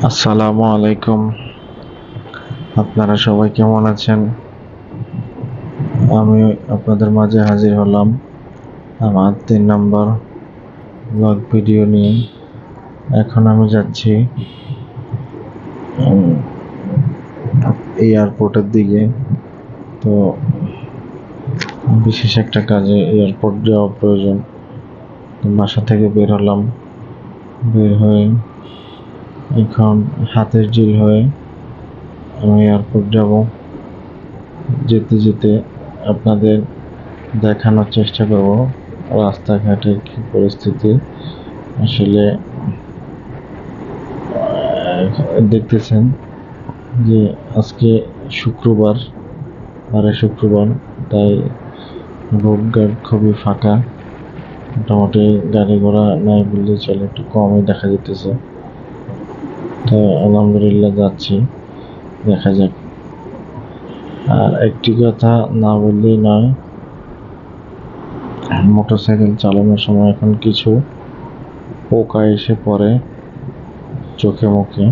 আসসালামু আলাইকুম। আপনারা সবাই কেমন আছেন? আমি আপনাদের মাঝে হাজির হলাম আমার 3 নম্বর ব্লগ ভিডিও নিয়ে। এখন আমি যাচ্ছি এয়ারপোর্টের দিকে। তো বিশেষ একটা কাজে এয়ারপোর্ট যাওয়া প্রয়োজন। বাসা থেকে বের হলাম, বের হয়ে এখন হাতের ঝিল হয়ে আমি এয়ারপোর্ট যাব। যেতে যেতে আপনাদের দেখানোর চেষ্টা করব রাস্তাঘাটের কি পরিস্থিতি। আসলে দেখতেছেন যে আজকে শুক্রবার, শুক্রবার, তাই রোডঘাট খুবই ফাঁকা। মোটামুটি গাড়ি ঘোড়া নাই বললেই চলে, একটু কমই দেখা যেতেছে। তো আলহামদুলিল্লাহ যাচ্ছি, দেখা যাক। আর একটি কথা না বললেই নয়, মোটরসাইকেল চালানোর সময় এখন কিছু পোকা এসে পড়ে চোখে মুখে।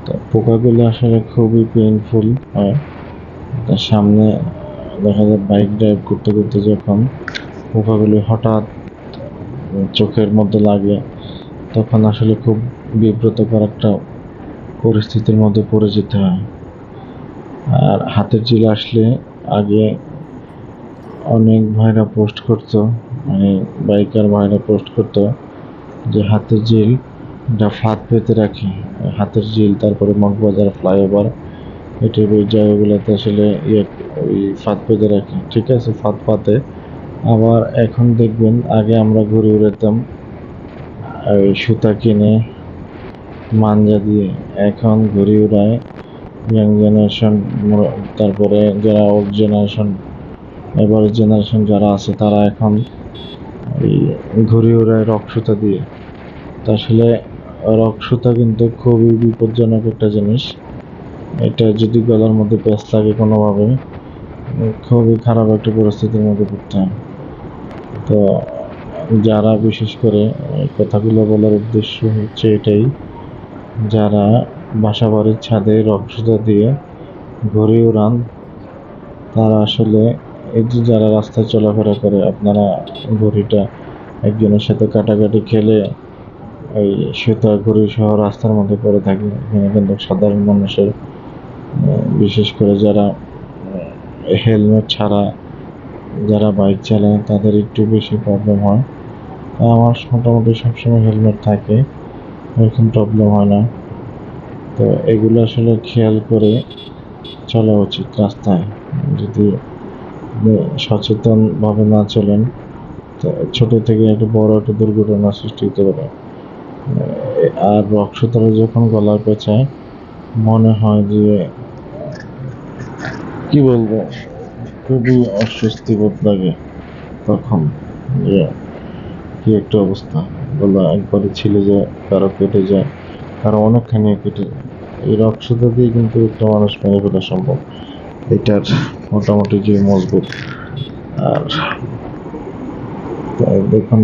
তো পোকাগুলো আসলে খুবই পেইনফুল হয়। তার সামনে দেখা যায় বাইক ড্রাইভ করতে করতে যখন পোকাগুলি হঠাৎ চোখের মধ্যে লাগে, তখন আসলে খুব বিব্রতকর একটা পরিস্থিতির মধ্যে পড়ে যেতে হয়। আর হাতের ঝিল আসলে আগে অনেক ভাইরা পোস্ট করতো, মানে বাইকার ভাইরা পোস্ট করতো যে হাতের ঝিল ফাঁদ পেতে রাখে। হাতের ঝিল, তারপরে মগবাজার ফ্লাইওভার, এটির ওই জায়গাগুলোতে আসলে ওই ফাঁদ পেতে রাখে। ঠিক আছে, ফাঁদ পাতে। আবার এখন দেখবেন, আগে আমরা ঘুরে উড়াতাম ওই সুতা কিনে মাঞ্জা দিয়ে, এখন ঘুরে উড়ায় ইয়াং জেনারেশন। তারপরে যারা ওল্ড জেনারেশন, এবার জেনারেশন যারা আছে, তারা এখন এই ঘুরে উড়ায় রক সুতা দিয়ে। তা আসলে রক সুতা কিন্তু খুবই বিপজ্জনক একটা জিনিস। এটা যদি গলার মধ্যে প্যাঁচ লাগে কোনোভাবে, খুবই খারাপ একটা পরিস্থিতির মধ্যে পড়তে হয়। তো যারা, বিশেষ করে কথাগুলো বলার উদ্দেশ্য হচ্ছে এটাই, যারা বাসা বাড়ির ছাদে রক সুতা দিয়ে ঘুরে উড়ান, তারা আসলে এই যে যারা রাস্তায় চলাফেরা করে, আপনারা ঘড়িটা একজনের সাথে কাটাকাটি খেলে ওই সুতা ঘড়ি সহ রাস্তার মধ্যে পড়ে থাকে। এখানে কিন্তু সাধারণ মানুষের, বিশেষ করে যারা হেলমেট ছাড়া যারা বাইক চালায়, তাদের একটু বেশি প্রবলেম হয়। আমার মোটামুটি সবসময় হেলমেট থাকে, এরকম প্রবলেম হয় না। তো এগুলো আসলে খেয়াল করে চলা উচিত রাস্তায়। যদি সচেতনভাবে না চলেন, তো ছোট থেকে একটা বড় একটা দুর্ঘটনার সৃষ্টি হতে পারে। আর রক্ততলে যখন গলার পেঁচায়, মনে হয় যে কি বলবো, খুবই অস্বস্তি বোধ লাগে তখন, যে কি একটা অবস্থা। গলা একবারে ছিলে যায়, কারো কেটে যায়, কারো অনেকখানি কেটে যায়। এই রক্ততা দিয়ে কিন্তু একটা মানুষ মেরে ফেলা সম্ভব, এটার মোটামুটি যে মজবুত। আর দেখুন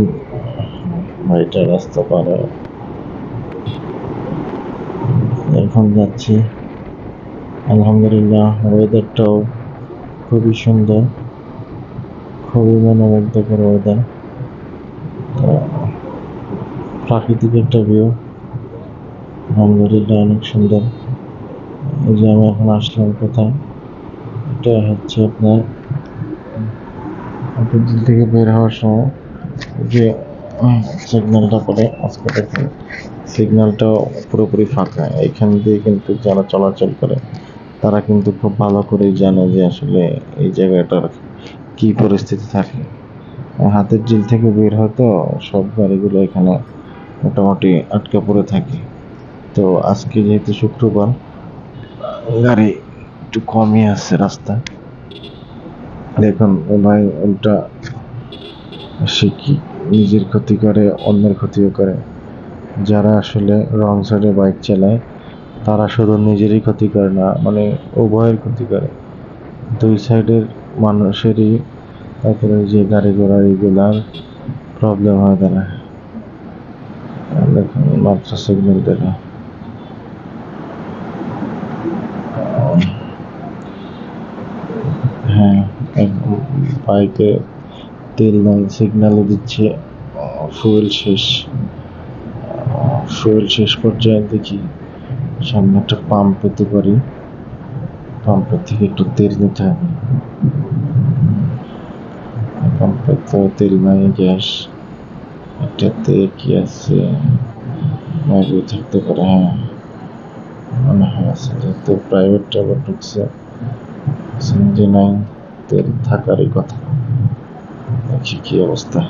ভাইটা রাস্তা পার হয়, এখন যাচ্ছি। আলহামদুলিল্লাহ, ওয়েদারটাও খুবই সুন্দর, খুবই মনোমুগ্ধকর ওয়েদার। প্রাকৃতিক একটা ভিউ, আলহামদুলিল্লাহ অনেক সুন্দর। এই যে আমি এখন আসলাম কোথায়, এটা হচ্ছে আপনার দিল থেকে বের হওয়ার সময় যে সিগন্যালটা করে, আজকে দেখুন সিগন্যালটাও পুরোপুরি ফাঁকা। এখান দিয়ে কিন্তু যারা চলাচল করে, তারা কিন্তু খুব ভালো করেই জানে যে আসলে এই জায়গাটার কি পরিস্থিতি থাকে। হাতের ঝিল থেকে বের হয়তো সব গাড়িগুলো এখানে মোটামুটি আটকে পড়ে থাকে। তো আজকে যেহেতু শুক্রবার, গাড়ি একটু কমই আছে রাস্তা। দেখুন ভাই উল্টা সে কি নিজের ক্ষতি করে, অন্যের ক্ষতিও করে। যারা আসলে রং সাইডে বাইক চালায়, তারা শুধু নিজেরই ক্ষতি করে না, মানে উভয়ের ক্ষতি করে, দুই সাইডের মানুষেরই। তারপরে যে গাড়ি ঘোড়া এগুলার প্রবলেম হয় তারা। দেখুন মাত্র সিগন্যাল দেখা, হ্যাঁ, বাইকে তেল নাই, সিগন্যালও দিচ্ছে ফুয়েল শেষ। ফুয়েল শেষ পর্যায়ে দেখি সামনে একটা পাম্প পেতে পারি, পাম্পের থেকে একটু তেল নিতে হবে। পাম্পে তো তেল নাই, গ্যাস এটাতে কি আছে, মেবি থাকতে পারে। হ্যাঁ, মনে হয় আছে, যেহেতু প্রাইভেট ট্রাভেল ঢুকছে, সিএনজি নাই, তেল থাকারই কথা। দেখি কি অবস্থা।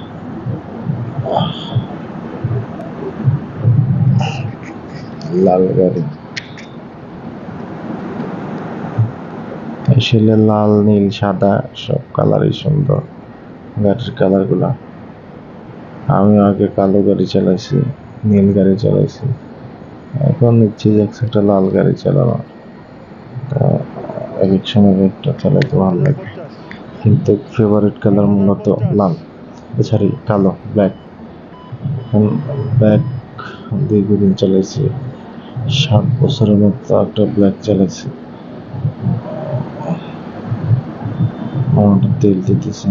লাল গাড়ি, আসলে লাল নীল সাদা সব কালারই সুন্দর, গাড়ির কালার গুলা। আমি আগে কালো গাড়ি চালাইছি, নীল গাড়ি চালাইছি, এখন ইচ্ছে যাচ্ছে একটা লাল গাড়ি চালানো। এক এক সময় একটা চালাইতে ভালো লাগে, কিন্তু ফেভারিট কালার মূলত লাল, সরি কালো, ব্ল্যাক। ব্ল্যাক দীর্ঘদিন চালাইছি, 7 বছরের মতো একটা ব্ল্যাক চালাইছি। তেল দিতেছে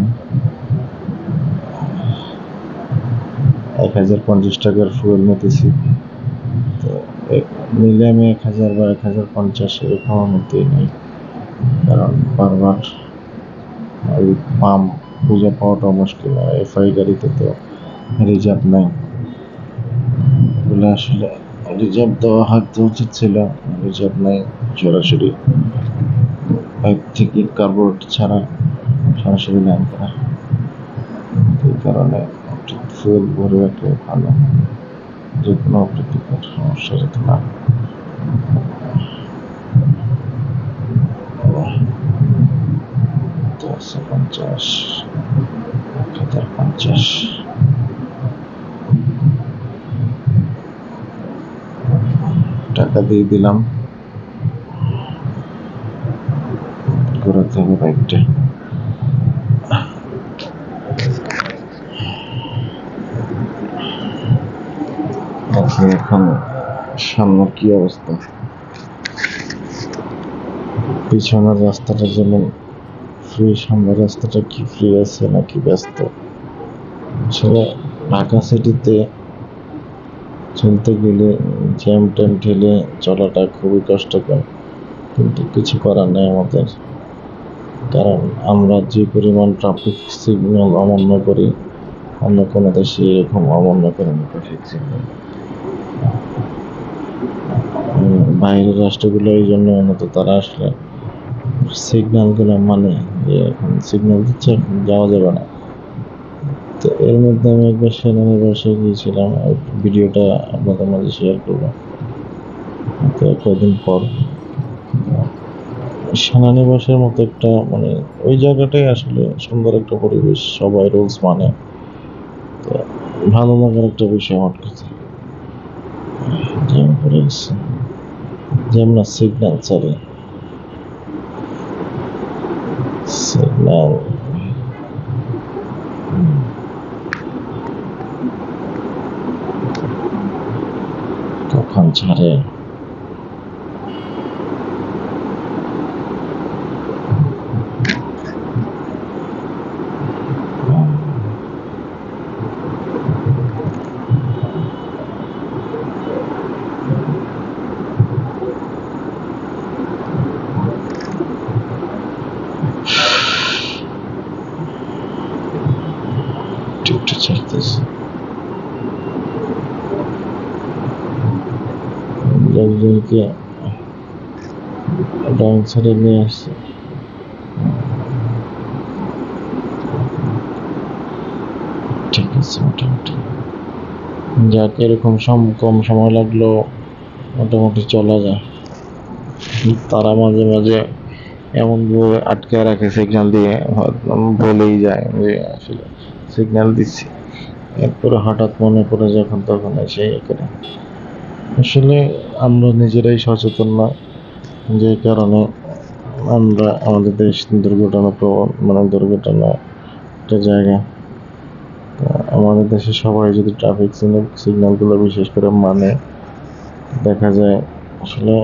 1050 টাকার ফুয়েল নিতেছি, তো নিলে আমি 1000 বা 1050 এরকম নিতেই নেই, কারণ বারবার ওই পাম্প খুঁজে পাওয়াটা মুশকিল। এফআই গাড়িতে তো রিজার্ভ নাই, বলে আসলে রিজার্ভ দেওয়া হয়তো উচিত ছিল, রিজার্ভ নাই। সরাসরি পাইপ থেকে কার্বোরেটর ছাড়া সরাসরি লাইন করা, এই কারণে ফুয়েল ভরে রাখলে ভালো, যে কোনো অপ্রীতিকর সমস্যা যাতে না। 1050, 1050 টাকা দিয়ে দিলাম, ঘোরাতে হবে বাইকটা। এখন সামনে কি অবস্থা, পিছনের রাস্তাটা যেমন ফ্রি, সামনের রাস্তাটা কি ফ্রি আছে নাকি ব্যস্ত। আসলে ঢাকা সিটিতে চলতে গেলে জ্যাম ট্যাম ঠেলে চলাটা খুবই কষ্টকর, কিন্তু কিছু করার নেই আমাদের, কারণ আমরা যে পরিমাণ ট্রাফিক সিগন্যাল অমান্য করি, অন্য কোনো দেশে এরকম অমান্য করে না ট্রাফিক সিগন্যাল। বাইরের রাষ্ট্রগুলো এই জন্য উন্নত, তারা আসলে সিগন্যালগুলো মানে, যে এখন সিগন্যাল দিচ্ছে এখন যাওয়া যাবে না। তো এর মধ্যে আমি একবার সেনানিবাসে গিয়েছিলাম, ভিডিওটা আপনাদের মাঝে শেয়ার করবো। তো কদিন পর সেনানিবাসের মতো একটা মানে ওই জায়গাটাই আসলে সুন্দর একটা পরিবেশ, সবাই রুলস মানে, তো ভালো লাগার একটা বিষয় হট কথা। জ্যাম পড়ে গেছে, জ্যাম না, সিগন্যাল, সরি সিগন্যাল। কখন ছাড়ে, একটু ছাড়তেছে, লোকজনকে ডাউন সাইডে নিয়ে আসছে। ঠিক আছে, মোটামুটি যাক, এরকম কম সময় লাগলো মোটামুটি চলা যায়। তারা মাঝে মাঝে এমন ভাবে আটকে রাখে সিগন্যাল দিয়ে, বলেই যায় যে আসলে সিগন্যাল দিচ্ছি, এরপরে হঠাৎ মনে পড়ে যখন তখন এসে করে। আসলে আমরা নিজেরাই সচেতন না, যে কারণে আমরা আমাদের দেশ দুর্ঘটনা প্রবণ, মানে দুর্ঘটনা একটা জায়গা। আমাদের দেশে সবাই যদি ট্রাফিক সিগন্যালগুলো বিশেষ করে মানে, দেখা যায় আসলে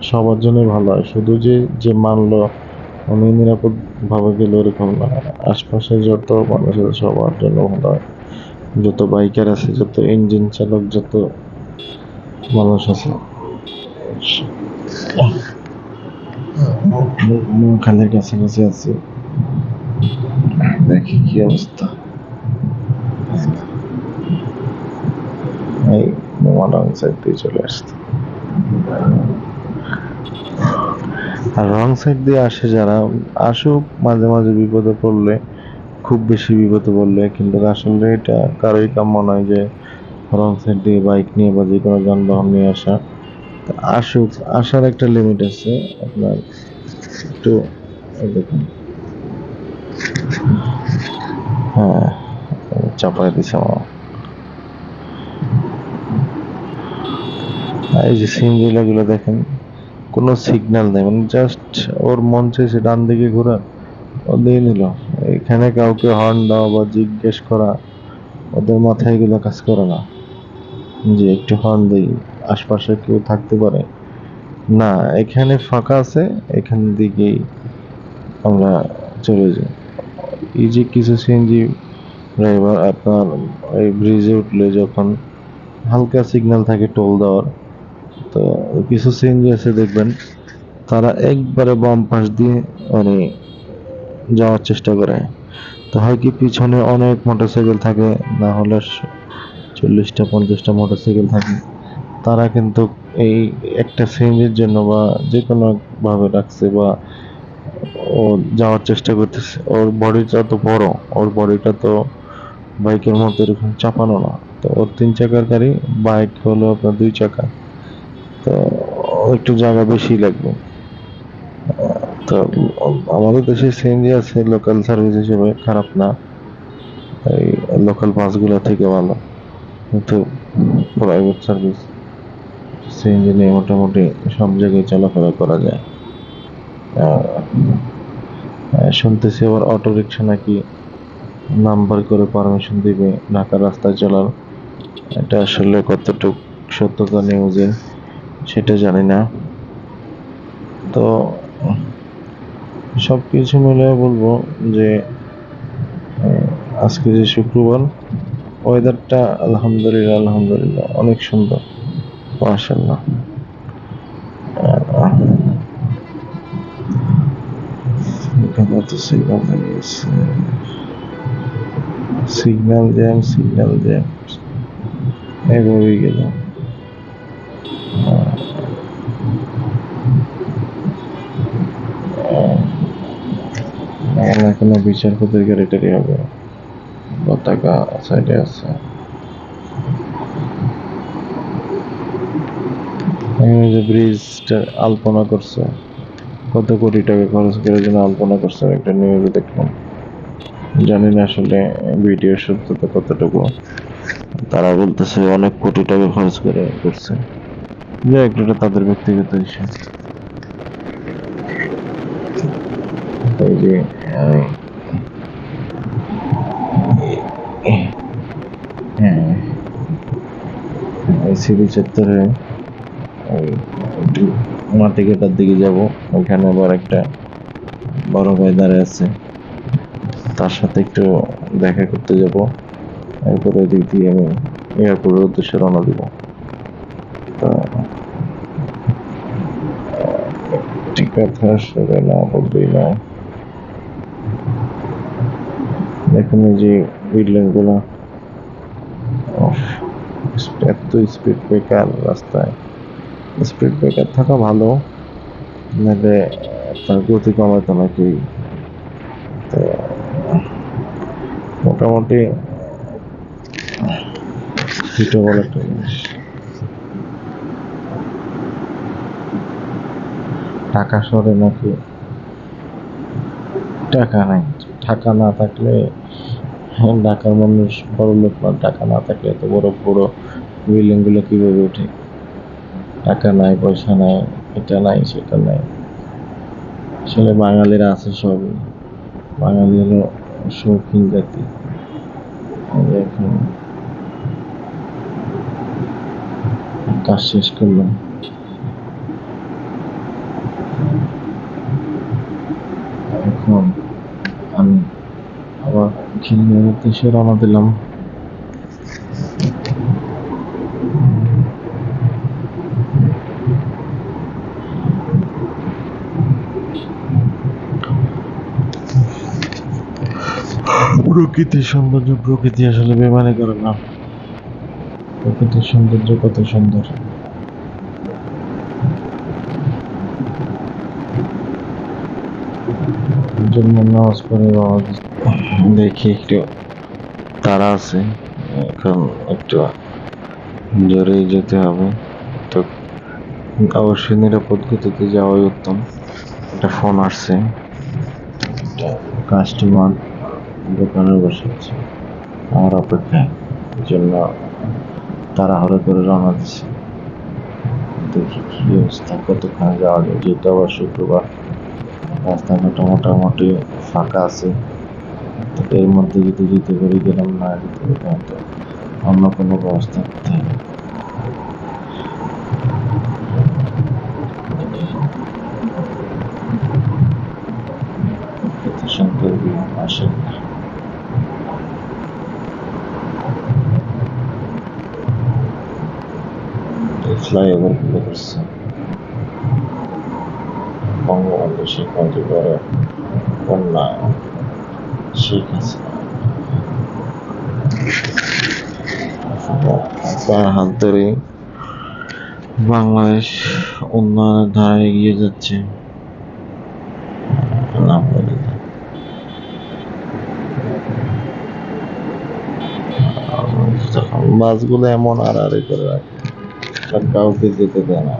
সবার জন্য ভালো হয়, শুধু যে যে মানলো উনি নিরাপদ ভাবে গেল এরকম না, আশপাশে যত মানুষ আছে সবার জন্য ভালো হয়, যত বাইকার আছে, যত ইঞ্জিন চালক, যত মানুষ আছে। খালের কাছাকাছি আছি, দেখি কি অবস্থা। এই নোমাডাং সাইড দিয়ে চলে আসছে, আর রং সাইড দিয়ে আসে যারা, আসুক মাঝে মাঝে বিপদে পড়লে, খুব বেশি বিপদে পড়লে, কিন্তু আসলে এটা কারোই কাম্য নয় যে রং সাইড দিয়ে বাইক নিয়ে বা যে কোনো যানবাহন নিয়ে আসা। আসুক, আসার একটা লিমিট আছে আপনার, একটু এই দেখুন, হ্যাঁ চাপাই দিছে আমার। এই যে সিনজিলা গুলো দেখেন, কোনো সিগন্যাল নেই, মানে জাস্ট ওর মন চাইছে ডান দিকে ঘোরা, ও দিয়ে নিল। এখানে কাউকে হর্ন দেওয়া বা জিজ্ঞেস করা, ওদের মাথায় এগুলো কাজ করে না যে একটু হর্ন দিই, আশপাশে কেউ থাকতে পারে না, এখানে ফাঁকা আছে, এখান দিকেই আমরা চলে যাই। এই যে কিছু সিএনজি ড্রাইভার আপনার এই ব্রিজে উঠলে যখন হালকা সিগন্যাল থাকে টোল দেওয়ার, তো কিছু সিএনজি আছে দেখবেন, তারা একবারে বাম পাশ দিয়ে মানে যাওয়ার চেষ্টা করে। তো হয় কি পিছনে অনেক মোটরসাইকেল থাকে, না হলে 40টা 50টা মোটরসাইকেল থাকে, তারা কিন্তু এই একটা সিএনজির জন্য বা যে কোনো ভাবে রাখছে, বা ও যাওয়ার চেষ্টা করতেছে, ওর বডিটা তো বড়, ওর বডিটা তো বাইকের মতো এরকম চাপানো না, তো ওর 3 চাকার গাড়ি, বাইক হলো আপনার 2 চাকা, তো একটু জায়গা বেশি লাগবে। তো আমাদের দেশে সিএনজি আছে লোকাল সার্ভিস হিসেবে, খারাপ না, এই লোকাল বাসগুলো থেকে ভালো, কিন্তু প্রাইভেট সার্ভিস সিএনজি নিয়ে মোটামুটি সব জায়গায় চলাফেরা করা যায়। শুনতেছি আবার অটো রিক্সা নাকি নাম্বার করে পারমিশন দিবে ঢাকার রাস্তায় চলার, এটা আসলে কতটুক সত্যতা নিউজে সেটা জানি না। তো সব কিছু মিলে বলবো যে আজকে যে শুক্রবার, ওয়েদারটা আলহামদুলিল্লাহ আলহামদুলিল্লাহ অনেক সুন্দর, মাশাআল্লাহ। এখানে তো সিগন্যাল লাগিয়েছে, সিগন্যাল জ্যাম, সিগন্যাল জ্যাম, এভাবেই গেল। এখনো বিচারপতির গাড়ি টাড়ি হবে, পতাকা সাইডে আছে। এখানে যে ব্রিজটা আলপনা করছে, কত কোটি টাকা খরচ করে যেন আলপনা করছে, একটা নিউজে দেখলাম, জানি না আসলে ভিডিওর সত্যতা কতটুকু, তারা বলতেছে অনেক কোটি টাকা খরচ করে করছে, যে একটা তাদের ব্যক্তিগত বিষয়। এই যে হ্যাঁ, সিবি চত্বরে ওই একটু মাটি কাটার দিকে যাব, ওখানে আবার একটা বড় ভাই দাঁড়িয়ে আছে, তার সাথে একটু দেখা করতে যাব, এরপরে দিক দিয়ে আমি এয়ারপোর্টের উদ্দেশ্যে রওনা দিব। তা ঠিক কথা আসলে না বলবেই না, দেখুন এই যে বিল্ডিং গুলা, এত স্পিড ব্রেকার রাস্তায়, স্পিড ব্রেকার থাকা ভালো, নাহলে তার গতি কমাতো নাকি। তো মোটামুটি সুইটেবল একটা জিনিস। ঢাকা শহরে নাকি টাকা নাই, টাকা না থাকলে, ঢাকার মানুষ বড় লোক না, টাকা না থাকলে এত বড় বড় বিল্ডিং গুলো কিভাবে ওঠে? টাকা নাই, পয়সা নাই, এটা নাই সেটা নাই, আসলে বাঙালিরা আছে সবই, বাঙালি হলো শৌখিন জাতি। এখন কাজ শেষ করলাম। খিলগাঁওয়ের উদ্দেশ্যে রওনা দিলাম। প্রকৃতির সৌন্দর্য, প্রকৃতি আসলে বেমানি করে না। প্রকৃতির সৌন্দর্য কত সুন্দর। জন্য নামাজ পড়ে দেখি একটু তারা আছে, এখন একটু জোরেই যেতে হবে। তো অবশ্যই নিরাপদ গতিতে যাওয়াই উত্তম। একটা ফোন আসছে, একটা কাস্টমার দোকানে বসেছে আমার অপেক্ষায়, এই জন্য তাড়াহুড়ো করে রওনা দিচ্ছে। দেখি কি অবস্থা, কতক্ষণে যাওয়া যায়। যেহেতু আবার শুক্রবার, রাস্তাঘাট মোটামুটি ফাঁকা আছে। তো এর মধ্যে যদি যেতে পারি গেলাম, না যেতে পারি হয়তো অন্য কোনো ব্যবস্থা করতে হবে। কত সুন্দর ভিউ মাশাআল্লাহ। ফ্লাইওভার গুলো করছে বঙ্গবন্ধু শেখ মুজিবের কন্যা শেখ হাসিনা। তার হাত ধরে বাংলাদেশ উন্নয়নের ধারায় এগিয়ে যাচ্ছে। আলহামদুলিল্লাহ। বাসগুলো এমন আড়াআড়ি করে রাখে, আর কাউকে যেতে দেয় না।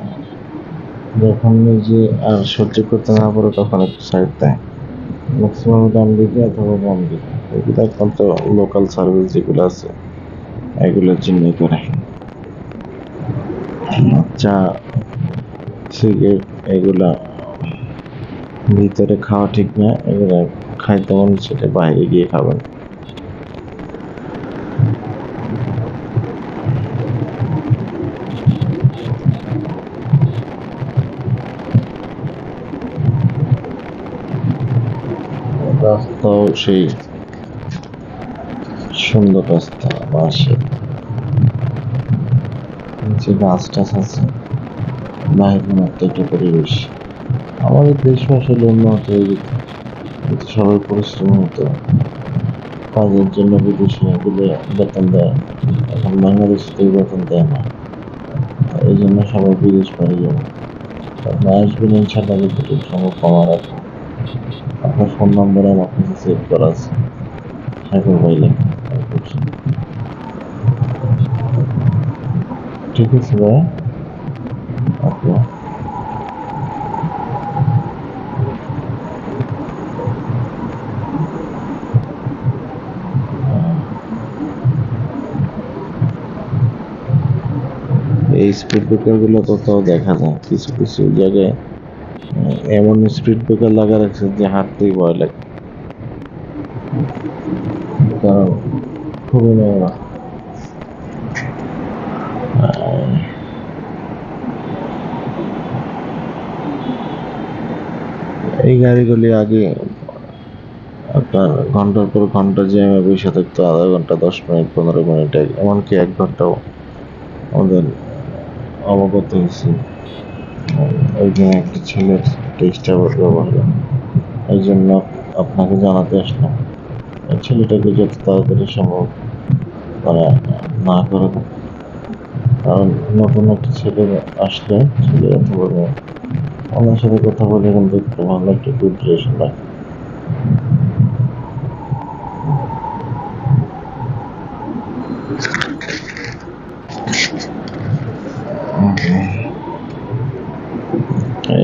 যখন নিজে আর সহ্য করতে না পারে তখন একটু সাইড দেয়, ম্যাক্সিমাম ডান দিকে অথবা বাম দিকে। এগুলো একমাত্র লোকাল সার্ভিস যেগুলো আছে এগুলোর জন্যই করে। চা, সিগারেট এগুলা ভিতরে খাওয়া ঠিক না, এগুলা খাইতে মন সেটা বাইরে গিয়ে খাবেন। রাস্তাও সেই সুন্দর রাস্তা, বাসে নিচে গাছ টাছ আছে, বাইরে মাত্র একটা পরিবেশ। আমাদের দেশ আসলে উন্নত হয়ে যেত, কিন্তু সবাই পরিশ্রম হতো। কাজের জন্য বিদেশে গেলে বেতন দেয়, এখন বাংলাদেশে তো বেতন দেয় না, এই জন্য সবাই বিদেশ পাড়ি যাবে। আপনি আসবেন ইনশাল্লাহ, যতটুকু সম্ভব কমা রাখবো। আপনার ফোন নম্বর আমার কাছে সেভ করা আছে, সাগর ভাই লেখা। ঠিক আছে ভাই, ওকে। এই স্পিড ব্রেকার গুলো কোথাও দেখা যায়, কিছু কিছু জায়গায় এমন স্পিড ব্রেকার লাগা রাখছে যে হাঁটতেই ভয় লাগে, কারণ খুবই নোংরা। এই গাড়িগুলি আগে আপনার ঘন্টার পর ঘন্টা জ্যামে বসে থাকতো, আধা ঘন্টা, 10 মিনিট, 15 মিনিট, এমনকি 1 ঘন্টাও আমাদের অবগত হয়েছে। ওই দিন একটা ছেলের টেক্সটা ব্যবহার, এই জন্য আপনাকে জানাতে আসলাম। এই ছেলেটাকে যত তাড়াতাড়ি সম্ভব মানে না করে দেন। কারণ নতুন একটা ছেলে আসলে, ছেলে অথবা মেয়ে, আমার সাথে কথা বলে কিন্তু একটু ভালো একটা গুড রিলেশন রাখে।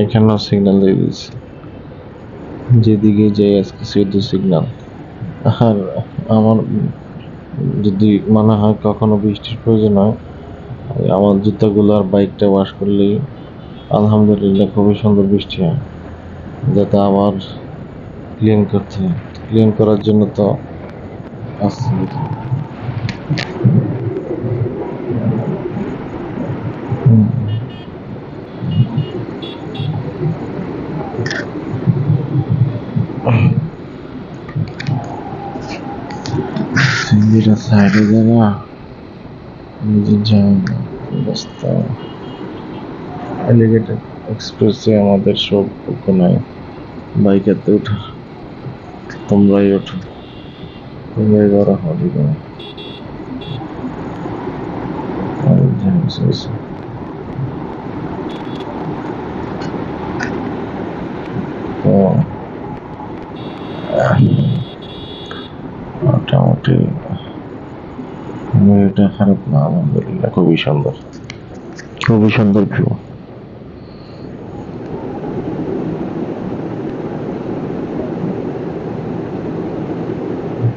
এখানেও সিগন্যাল দিয়ে দিচ্ছে, যেদিকে যাই আজকে শুধু সিগন্যাল। আর আমার যদি মনে হয় কখনো বৃষ্টির প্রয়োজন হয়, আমার জুতাগুলো আর বাইকটা ওয়াশ করলেই আলহামদুলিল্লাহ খুবই সুন্দর বৃষ্টি হয়। যাতে আবার ক্লিন করার জন্য তো আছে। এটা সাইডে যারা নিজের জায়গা অবস্থা এলিগেটেড এক্সপ্রেসে আমাদের সৌভাগ্য নাই বাইকেতে ওঠা। তোমরাই ওঠো, তোমরাই বড় হলিডে তো মোটামুটি এটা খারাপ না, আলহামদুলিল্লাহ খুবই সুন্দর, খুবই সুন্দর ভিউ।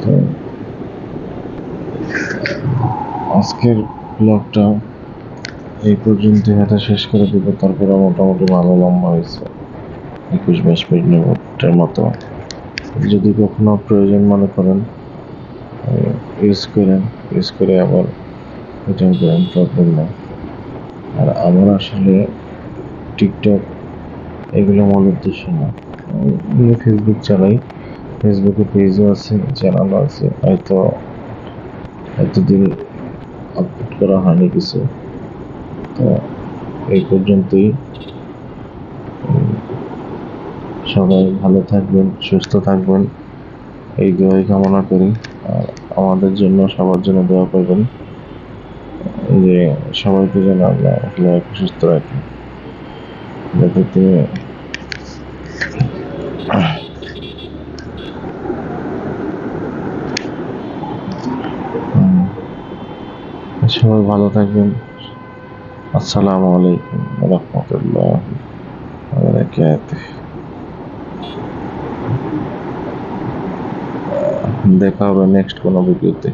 তো আজকের ব্লগটা এই পর্যন্ত এটা শেষ করে দিব। তারপরে মোটামুটি ভালো লম্বা হয়েছে, 21-22 মিনিটের মতো। যদি কখনো প্রয়োজন মনে করেন ইউজ করে আবার রিটার্ন করেন, প্রবলেম নেই। আর আমার আসলে টিকটক এগুলো মূল উদ্দেশ্য না। আমি ফেসবুক চালাই, ফেসবুকে পেজও আছে, চ্যানেলও আছে, হয়তো এতদিন আপলোড করা হয়নি কিছু। তো এই পর্যন্তই। সবাই ভালো থাকবেন, সুস্থ থাকবেন, এই দোয়াই কামনা করি। আর আমাদের জন্য, সবার জন্য দোয়া করবেন যে সবাইকে যেন আল্লাহ সুস্থ রাখে, যাতে সবাই ভালো থাকবেন। আসসালামু আলাইকুম ওয়া রাহমাতুল্লাহি ওয়া বারাকাতুহু। দেখা হবে নেক্সট কোনো ভিডিওতে।